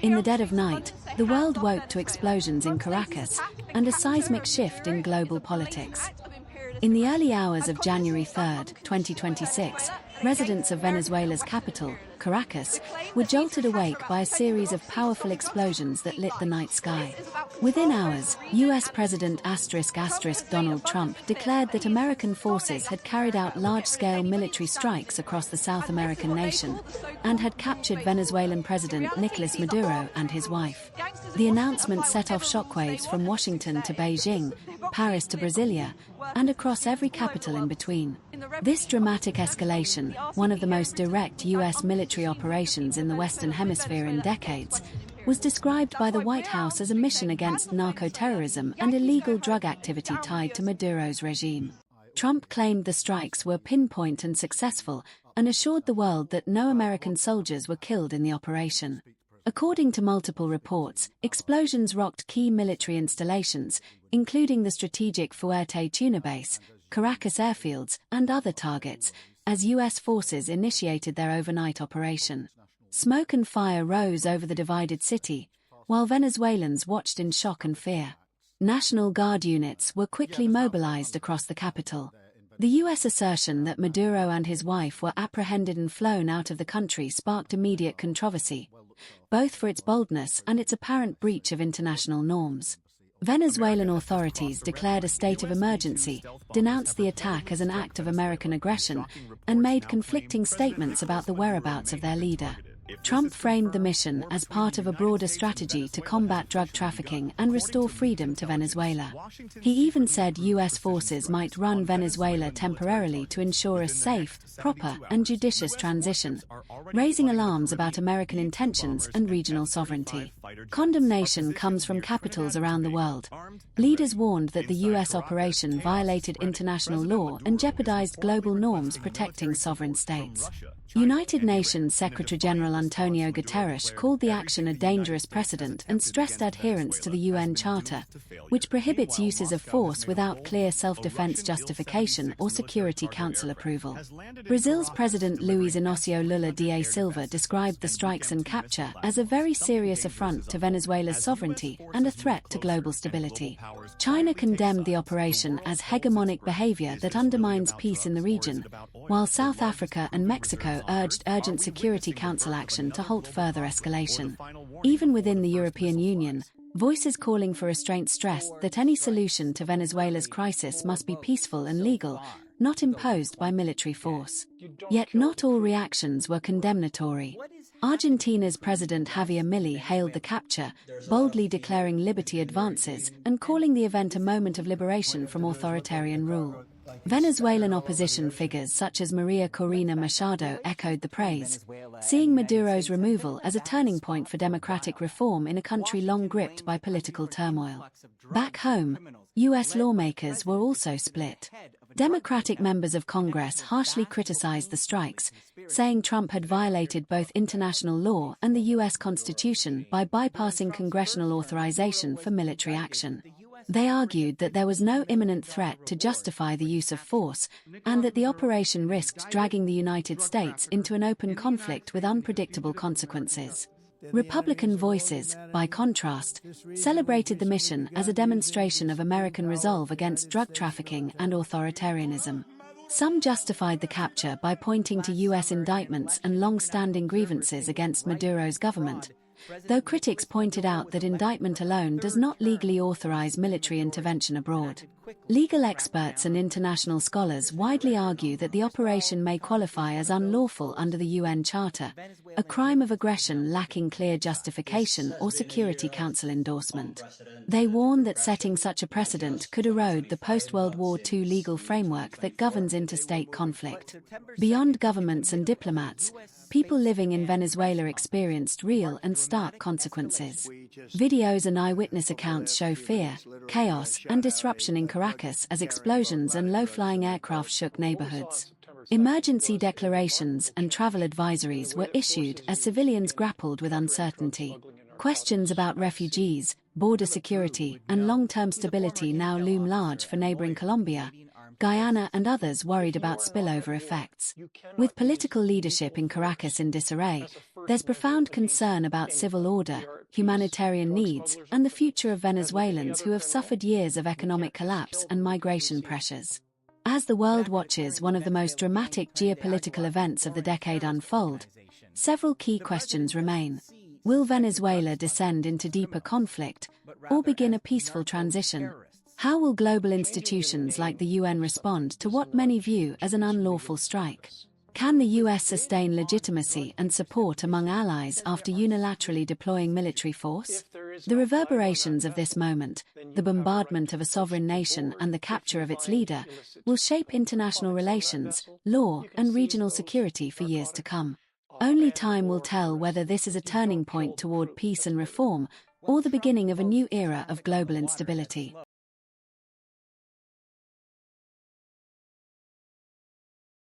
In the dead of night, the world woke to explosions in Caracas and a seismic shift in global politics. In the early hours of January 3, 2026, residents of Venezuela's capital, Caracas, were jolted awake by a series of powerful explosions that lit the night sky. Within hours, US President Donald Trump declared that American forces had carried out large-scale military strikes across the South American nation and had captured Venezuelan President Nicolas Maduro and his wife. The announcement set off shockwaves from Washington to Beijing, Paris to Brasilia, and across every capital in between. This dramatic escalation, one of the most direct US military operations in the Western Hemisphere in decades, was described by the White House as a mission against narco-terrorism and illegal drug activity tied to Maduro's regime. Trump claimed the strikes were pinpoint and successful and assured the world that no American soldiers were killed in the operation. According to multiple reports, explosions rocked key military installations, including the strategic Fuerte tuna base, Caracas airfields, and other targets, as U.S. forces initiated their overnight operation. Smoke and fire rose over the divided city, while Venezuelans watched in shock and fear. National Guard units were quickly mobilized across the capital. The U.S. assertion that Maduro and his wife were apprehended and flown out of the country sparked immediate controversy, both for its boldness and its apparent breach of international norms. Venezuelan authorities declared a state of emergency, denounced the attack as an act of American aggression, and made conflicting statements about the whereabouts of their leader. Trump framed the mission as part of a broader strategy to combat drug trafficking and restore freedom to Venezuela. He even said U.S. forces might run Venezuela temporarily to ensure a safe, proper, and judicious transition, raising alarms about American intentions and regional sovereignty. Condemnation comes from capitals around the world. Leaders warned that the U.S. operation violated international law and jeopardized global norms protecting sovereign states. United Nations Secretary-General Antonio Guterres called the action a dangerous precedent and stressed adherence to the UN Charter, which prohibits uses of force without clear self-defense justification or Security Council approval. Brazil's President Luiz Inácio Lula da Silva described the strikes and capture as a very serious affront to Venezuela's sovereignty and a threat to global stability. China condemned the operation as hegemonic behavior that undermines peace in the region, while South Africa and Mexico urged urgent Security Council action to halt further escalation. Even within the European Union, voices calling for restraint stressed that any solution to Venezuela's crisis must be peaceful and legal, not imposed by military force. Yet not all reactions were condemnatory. Argentina's President Javier Milei hailed the capture, boldly declaring liberty advances and calling the event a moment of liberation from authoritarian rule. Venezuelan opposition figures such as Maria Corina Machado echoed the praise, seeing Maduro's removal as a turning point for democratic reform in a country long gripped by political turmoil. Back home, U.S. lawmakers were also split. Democratic members of Congress harshly criticized the strikes, saying Trump had violated both international law and the U.S. Constitution by bypassing congressional authorization for military action. They argued that there was no imminent threat to justify the use of force, and that the operation risked dragging the United States into an open conflict with unpredictable consequences. Republican voices, by contrast, celebrated the mission as a demonstration of American resolve against drug trafficking and authoritarianism. Some justified the capture by pointing to U.S. indictments and long-standing grievances against Maduro's government, though critics pointed out that indictment alone does not legally authorize military intervention abroad. Legal experts and international scholars widely argue that the operation may qualify as unlawful under the UN Charter, a crime of aggression lacking clear justification or Security Council endorsement. They warn that setting such a precedent could erode the post-World War II legal framework that governs interstate conflict. Beyond governments and diplomats, people living in Venezuela experienced real and stark consequences. Videos and eyewitness accounts show fear, chaos, and disruption in Caracas as explosions and low-flying aircraft shook neighborhoods. Emergency declarations and travel advisories were issued as civilians grappled with uncertainty. Questions about refugees, border security, and long-term stability now loom large for neighboring Colombia, Guyana and others worried about spillover effects. With political leadership in Caracas in disarray, there's profound concern about civil order, humanitarian needs, and the future of Venezuelans who have suffered years of economic collapse and migration pressures. As the world watches one of the most dramatic geopolitical events of the decade unfold, several key questions remain. Will Venezuela descend into deeper conflict, or begin a peaceful transition? How will global institutions like the UN respond to what many view as an unlawful strike? Can the US sustain legitimacy and support among allies after unilaterally deploying military force? The reverberations of this moment, the bombardment of a sovereign nation and the capture of its leader, will shape international relations, law, and regional security for years to come. Only time will tell whether this is a turning point toward peace and reform, or the beginning of a new era of global instability.